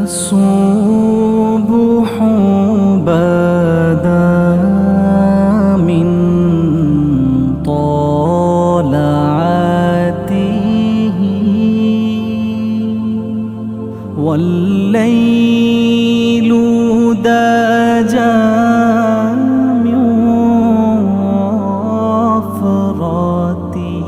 الصبح بدا من طلعته والليل دجى من وفرته